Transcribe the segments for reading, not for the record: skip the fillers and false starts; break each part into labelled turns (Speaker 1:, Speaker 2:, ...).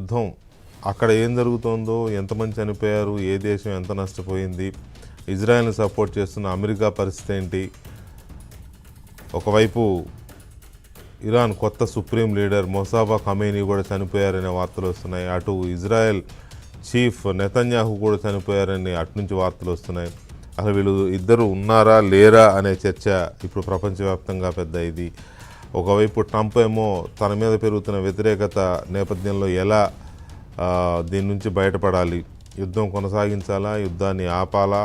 Speaker 1: యుద్ధం అక్కడ ఏం జరుగుతుందో, ఎంతమంది చనిపోయారు, ఏ దేశం ఎంత నష్టపోయింది, ఇజ్రాయెల్ని సపోర్ట్ చేస్తున్న అమెరికా పరిస్థితి ఏంటి, ఒకవైపు ఇరాన్ కొత్త సుప్రీం లీడర్ మొసాబా ఖమేనీ కూడా చనిపోయారనే వార్తలు వస్తున్నాయి. అటు ఇజ్రాయెల్ చీఫ్ నెతన్యాహు కూడా చనిపోయారని అటు నుంచి వార్తలు వస్తున్నాయి. అసలు వీళ్ళు ఇద్దరు ఉన్నారా లేరా అనే చర్చ ఇప్పుడు ప్రపంచవ్యాప్తంగా పెద్ద ఇది. ఒకవైపు ట్రంప్ ఏమో తన మీద పెరుగుతున్న వ్యతిరేకత నేపథ్యంలో ఎలా దీని నుంచి బయటపడాలి, యుద్ధం కొనసాగించాలా, యుద్ధాన్ని ఆపాలా,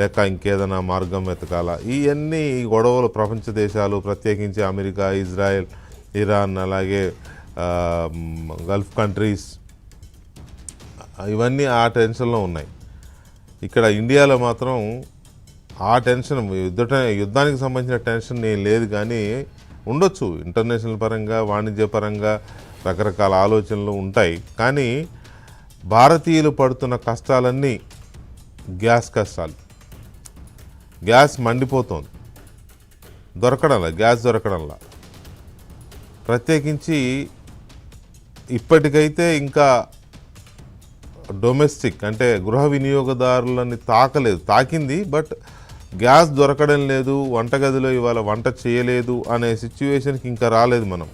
Speaker 1: లేక ఇంకేదైనా మార్గం వెతకాలా, ఇవన్నీ గొడవలు ప్రపంచ దేశాలు ప్రత్యేకించి అమెరికా, ఇజ్రాయెల్, ఇరాన్, అలాగే గల్ఫ్ కంట్రీస్ ఇవన్నీ ఆ టెన్షన్లో ఉన్నాయి. ఇక్కడ ఇండియాలో మాత్రం ఆ టెన్షన్ యుద్ధానికి సంబంధించిన టెన్షన్ ఏం లేదు, కానీ ఉండొచ్చు ఇంటర్నేషనల్ పరంగా, వాణిజ్యపరంగా రకరకాల ఆలోచనలు ఉంటాయి. కానీ భారతీయులు పడుతున్న కష్టాలన్నీ గ్యాస్ కష్టాలు. గ్యాస్ మండిపోతుంది, గ్యాస్ దొరకడంలా. ప్రత్యేకించి ఇప్పటికైతే ఇంకా డొమెస్టిక్ అంటే గృహ వినియోగదారులని తాకింది, బట్ గ్యాస్ దొరకడం లేదు, వంటగదిలో ఇవాళ వంట చేయలేదు అనే సిచ్యువేషన్కి ఇంకా రాలేదు మనం.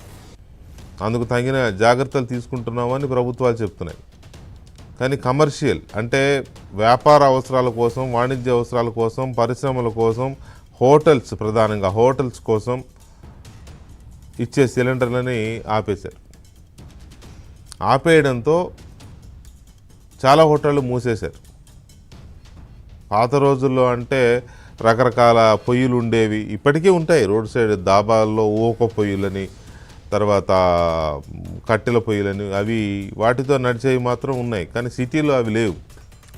Speaker 1: అందుకు తగిన జాగ్రత్తలు తీసుకుంటున్నామని ప్రభుత్వాలు చెప్తున్నాయి. కానీ కమర్షియల్ అంటే వ్యాపార అవసరాల కోసం, వాణిజ్య అవసరాల కోసం, పరిశ్రమల కోసం, హోటల్స్ ప్రధానంగా హోటల్స్ కోసం ఇచ్చే సిలిండర్లని ఆపేశారు. ఆపేయడంతో చాలా హోటళ్ళు మూసేశారు. పాత రోజుల్లో అంటే రకరకాల పొయ్యిలు ఉండేవి, ఇప్పటికీ ఉంటాయి రోడ్ సైడ్ దాబాల్లో, ఊక పొయ్యిలని, తర్వాత కట్టెల పొయ్యిలని, అవి వాటితో నడిచేవి మాత్రం ఉన్నాయి. కానీ సిటీలో అవి లేవు.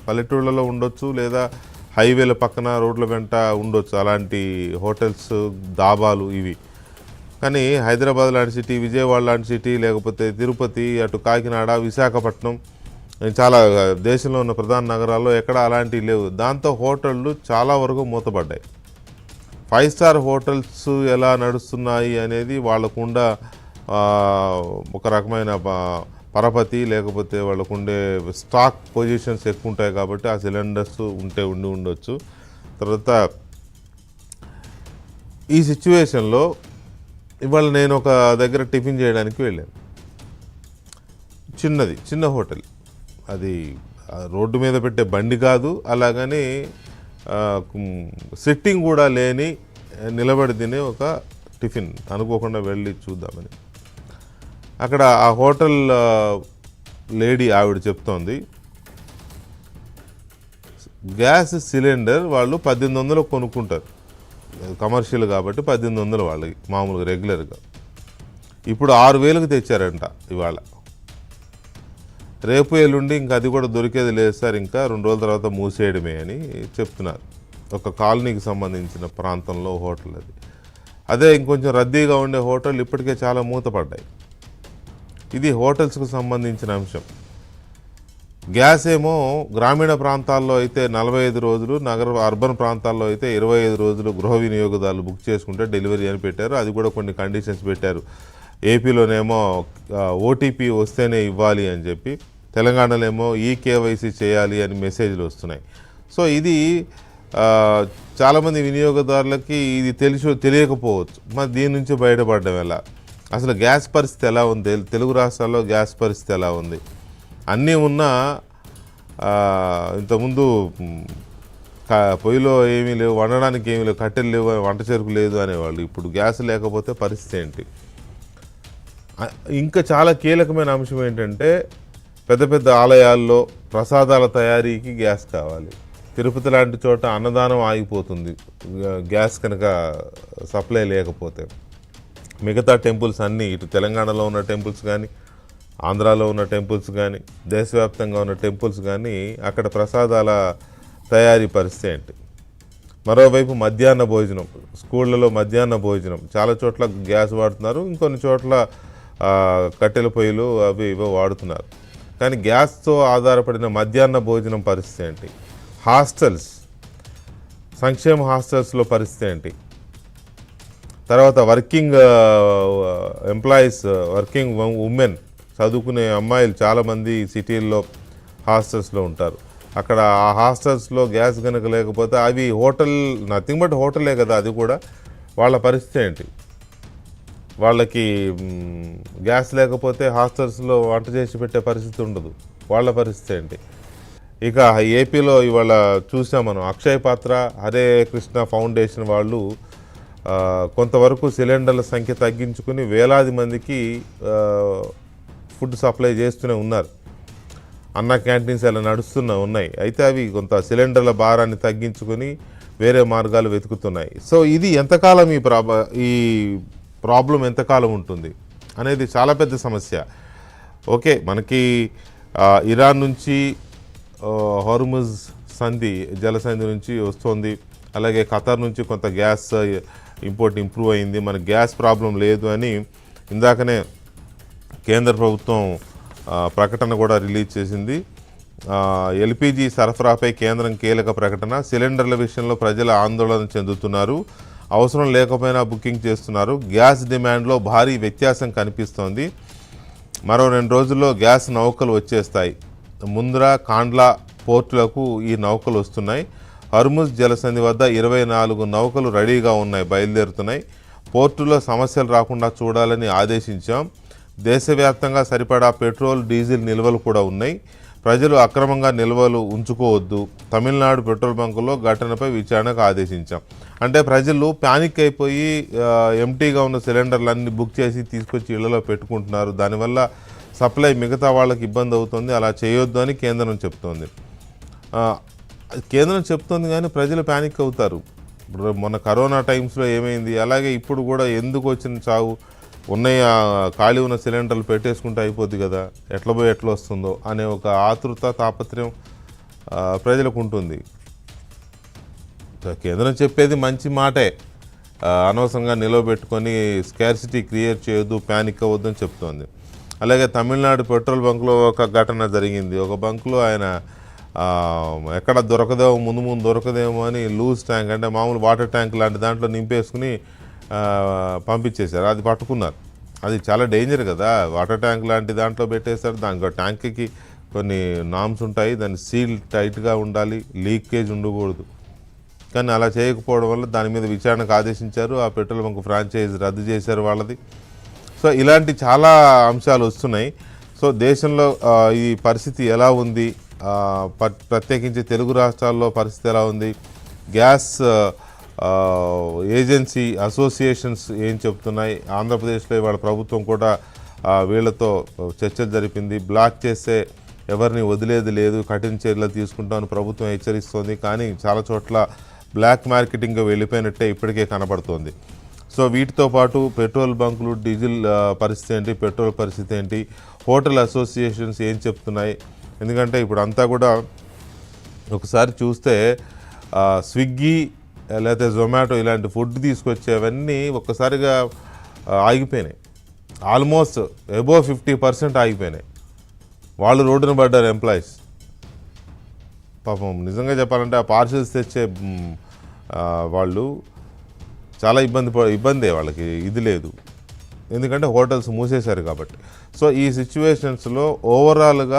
Speaker 1: పల్లెటూళ్ళలో ఉండొచ్చు, లేదా హైవేల పక్కన రోడ్ల వెంట ఉండొచ్చు అలాంటి హోటల్స్, దాబాలు ఇవి. కానీ హైదరాబాద్ లాంటి సిటీ, విజయవాడ లాంటి సిటీ, లేకపోతే తిరుపతి, అటు కాకినాడ, విశాఖపట్నం, చాలా దేశంలో ఉన్న ప్రధాన నగరాల్లో ఎక్కడ అలాంటివి లేవు. దాంతో హోటళ్ళు చాలా వరకు మూతపడ్డాయి. 5 స్టార్ హోటల్స్ ఎలా నడుస్తున్నాయి అనేది వాళ్ళకుండా ఒక రకమైన పరపతి, లేకపోతే వాళ్ళకుండే స్టాక్ పొజిషన్స్ ఎక్కువ ఉంటాయి కాబట్టి ఆ సిలిండర్స్ ఉండొచ్చు. తర్వాత ఈ సిచ్యువేషన్లో ఇవాళ నేను ఒక దగ్గర టిఫిన్ చేయడానికి వెళ్ళాను. చిన్న హోటల్, అది రోడ్డు మీద పెట్టే బండి కాదు, అలాగని సిట్టింగ్ కూడా లేని నిలబడి తినే ఒక టిఫిన్. అనుకోకుండా వెళ్ళి చూద్దామని అక్కడ ఆ హోటల్ లేడీ ఆవిడ చెప్తోంది, గ్యాస్ సిలిండర్ వాళ్ళు 1800 కొనుక్కుంటారు, కమర్షియల్ కాబట్టి 1800 వాళ్ళకి మామూలుగా రెగ్యులర్గా. ఇప్పుడు 6000కి తెచ్చారంట ఇవాళ. రేపు ఎల్లుండి ఇంకా అది కూడా దొరికేది లేదు సార్, ఇంకా 2 రోజుల తర్వాత మూసేయడమే అని చెప్తున్నారు. ఒక కాలనీకి సంబంధించిన ప్రాంతంలో హోటల్ అది. అదే ఇంకొంచెం రద్దీగా ఉండే హోటల్ ఇప్పటికే చాలా మూతపడ్డాయి. ఇది హోటల్స్కు సంబంధించిన అంశం. గ్యాస్ ఏమో గ్రామీణ ప్రాంతాల్లో అయితే 45 రోజులు, అర్బన్ ప్రాంతాల్లో అయితే 25 రోజులు గృహ వినియోగదారులు బుక్ చేసుకుంటే డెలివరీ అని పెట్టారు. అది కూడా కొన్ని కండిషన్స్ పెట్టారు. ఏపీలోనేమో ఓటీపీ వస్తేనే ఇవ్వాలి అని చెప్పి, తెలంగాణలో ఈకేవైసీ చేయాలి అని మెసేజ్లు వస్తున్నాయి. సో ఇది చాలామంది వినియోగదారులకి ఇది తెలియకపోవచ్చు. మరి దీని నుంచి బయటపడడం ఎలా, అసలు గ్యాస్ పరిస్థితి ఎలా ఉంది, తెలుగు రాష్ట్రాల్లో గ్యాస్ పరిస్థితి ఎలా ఉంది, అన్నీ ఉన్నా ఇంతకుముందు పొయ్యిలో ఏమీ లేవు, వండడానికి ఏమీ లేవు, కట్టెలు లేవు, వంట చెరుకు లేదు అనేవాళ్ళు. ఇప్పుడు గ్యాస్ లేకపోతే పరిస్థితి ఏంటి? ఇంకా చాలా కీలకమైన అంశం ఏంటంటే పెద్ద పెద్ద ఆలయాల్లో ప్రసాదాల తయారీకి గ్యాస్ కావాలి. తిరుపతి లాంటి చోట అన్నదానం ఆగిపోతుంది గ్యాస్ కనుక సప్లై లేకపోతే. మిగతా టెంపుల్స్ అన్నీ, ఇటు తెలంగాణలో ఉన్న టెంపుల్స్ కానీ, ఆంధ్రాలో ఉన్న టెంపుల్స్ కానీ, దేశవ్యాప్తంగా ఉన్న టెంపుల్స్ కానీ, అక్కడ ప్రసాదాల తయారీ పరిస్థితి ఏంటి? మరోవైపు మధ్యాహ్న భోజనం, స్కూళ్ళలో మధ్యాహ్న భోజనం చాలా చోట్ల గ్యాస్ వాడుతున్నారు, ఇంకొన్ని చోట్ల కట్టెల పొయ్యిలు అవి ఇవో వాడుతున్నారు. కానీ గ్యాస్తో ఆధారపడిన మధ్యాహ్న భోజనం పరిస్థితి ఏంటి? హాస్టల్స్, సంక్షేమ హాస్టల్స్లో పరిస్థితి ఏంటి? తర్వాత వర్కింగ్ ఎంప్లాయీస్, వర్కింగ్ ఉమెన్ చదువుకునే అమ్మాయిలు చాలామంది సిటీల్లో హాస్టల్స్లో ఉంటారు. అక్కడ ఆ హాస్టల్స్లో గ్యాస్ కనుక లేకపోతే అవి హోటల్ నథింగ్ బట్ హోటలే కదా, అది కూడా వాళ్ళ పరిస్థితి ఏంటి? వాళ్ళకి గ్యాస్ లేకపోతే హాస్టల్స్లో వంట చేసి పెట్టే పరిస్థితి ఉండదు. వాళ్ళ పరిస్థితి ఏంటి? ఇక ఏపీలో ఇవాళ చూసాం మనం, అక్షయ్ పాత్ర, హరే కృష్ణ ఫౌండేషన్ వాళ్ళు కొంతవరకు సిలిండర్ల సంఖ్య తగ్గించుకుని వేలాది మందికి ఫుడ్ సప్లై చేస్తూనే ఉన్నారు. అన్న క్యాంటీన్స్ అలా ఉన్నాయి. అయితే అవి కొంత సిలిండర్ల భారాన్ని తగ్గించుకొని వేరే మార్గాలు వెతుకుతున్నాయి. సో ఇది ఎంతకాలం ఈ ప్రాబ్లం ఎంతకాలం ఉంటుంది అనేది చాలా పెద్ద సమస్య. ఓకే, మనకి ఇరాన్ నుంచి హోర్ముజ్ సంధి, జలసంధి నుంచి వస్తుంది. అలాగే ఖతార్ నుంచి కొంత గ్యాస్ ఇంపోర్ట్ ఇంప్రూవ్ అయింది. మనకి గ్యాస్ ప్రాబ్లం లేదు అని ఇందాకనే కేంద్ర ప్రభుత్వం ప్రకటన కూడా రిలీజ్ చేసింది. ఎల్పిజి సరఫరాపై కేంద్రం కీలక ప్రకటన. సిలిండర్ల విషయంలో ప్రజలు ఆందోళన చెందుతున్నారు. అవసరం లేకపోయినా బుకింగ్ చేస్తున్నారు. గ్యాస్ డిమాండ్లో భారీ వ్యత్యాసం కనిపిస్తోంది. మరో 2 రోజుల్లో గ్యాస్ నౌకలు వచ్చేస్తాయి. ముంద్రా, కాండ్లా పోర్టులకు ఈ నౌకలు వస్తున్నాయి. హర్ముజ్ జలసంధి వద్ద 24 నౌకలు రెడీగా ఉన్నాయి, బయలుదేరుతున్నాయి. పోర్టులో సమస్యలు రాకుండా చూడాలని ఆదేశించాం. దేశవ్యాప్తంగా సరిపడా పెట్రోల్, డీజిల్ నిల్వలు కూడా ఉన్నాయి. ప్రజలు అక్రమంగా నిల్వలు ఉంచుకోవద్దు. తమిళనాడు పెట్రోల్ బంకుల్లో ఘటనపై విచారణకు ఆదేశించాం. అంటే ప్రజలు ప్యానిక్ అయిపోయి ఎంటీగా ఉన్న సిలిండర్లన్నీ బుక్ చేసి తీసుకొచ్చి ఇళ్లలో పెట్టుకుంటున్నారు. దానివల్ల సప్లై మిగతా వాళ్ళకి ఇబ్బంది అవుతుంది. అలా చేయొద్దు అని కేంద్రం చెప్తోంది. కానీ ప్రజలు ప్యానిక్ అవుతారు. ఇప్పుడు మొన్న కరోనా టైమ్స్లో ఏమైంది, అలాగే ఇప్పుడు కూడా ఎందుకు వచ్చిన చావు, ఉన్నాయి ఖాళీ ఉన్న సిలిండర్లు పెట్టేసుకుంటే అయిపోద్ది కదా, ఎట్లా పోయి ఎట్లా వస్తుందో అనే ఒక ఆతృత, తాపత్రయం ప్రజలకు ఉంటుంది. కేంద్రం చెప్పేది మంచి మాటే, అనవసరంగా నిలవబెట్టుకొని స్కార్సిటీ క్రియేట్ చేయొద్దు, ప్యానిక్ అవ్వద్దు అని చెప్తోంది. అలాగే తమిళనాడు పెట్రోల్ బంక్లో ఒక ఘటన జరిగింది. ఒక బంకులో ఆయన ఎక్కడ దొరకదేమో, ముందు దొరకదేమో అని లూజ్ ట్యాంక్, అంటే మామూలు వాటర్ ట్యాంక్ లాంటి దాంట్లో నింపేసుకుని పంపించేశారు. అది పట్టుకున్నారు. అది చాలా డేంజర్ కదా, వాటర్ ట్యాంక్ లాంటి దాంట్లో పెట్టేశారు. దానికి ట్యాంక్కి కొన్ని నామ్స్ ఉంటాయి, దాన్ని సీల్ టైట్గా ఉండాలి, లీకేజ్ ఉండకూడదు. కానీ అలా చేయకపోవడం వల్ల దాని మీద విచారణకు ఆదేశించారు. ఆ పెట్రోల్ బంక్ ఫ్రాంచైజ్ రద్దు చేశారు వాళ్ళది. సో ఇలాంటి చాలా అంశాలు వస్తున్నాయి. సో దేశంలో ఈ పరిస్థితి ఎలా ఉంది, ప్రత్యేకించి తెలుగు రాష్ట్రాల్లో పరిస్థితి ఎలా ఉంది, గ్యాస్ ఏజెన్సీ అసోసియేషన్స్ ఏం చెప్తున్నాయి, ఆంధ్రప్రదేశ్లో ఇవాళ ప్రభుత్వం కూడా వీళ్ళతో చర్చలు జరిపింది. బ్లాక్ చేస్తే ఎవరిని వదిలేది లేదు, కఠిన చర్యలు తీసుకుంటామని ప్రభుత్వం హెచ్చరిస్తోంది. కానీ చాలా చోట్ల బ్లాక్ మార్కెటింగ్ వెళ్ళిపోయినట్టే ఇప్పటికే కనబడుతోంది. సో వీటితో పాటు పెట్రోల్ బంకులు, డీజిల్ పరిస్థితి ఏంటి, పెట్రోల్ పరిస్థితి ఏంటి, హోటల్ అసోసియేషన్స్ ఏం చెప్తున్నాయి. ఎందుకంటే ఇప్పుడు అంతా కూడా ఒకసారి చూస్తే స్విగ్గీ లేకపోతే జొమాటో ఇలాంటి ఫుడ్ తీసుకొచ్చేవన్నీ ఒక్కసారిగా ఆగిపోయినాయి. ఆల్మోస్ట్ అబోవ్ 50% ఆగిపోయినాయి. వాళ్ళు రోడ్డున పడ్డారు ఎంప్లాయీస్. పాపం నిజంగా చెప్పాలంటే ఆ పార్సెల్స్ తెచ్చే వాళ్ళు చాలా ఇబ్బందే, వాళ్ళకి ఇది లేదు, ఎందుకంటే హోటల్స్ మూసేశారు కాబట్టి. సో ఈ సిచ్యువేషన్స్లో ఓవరాల్గా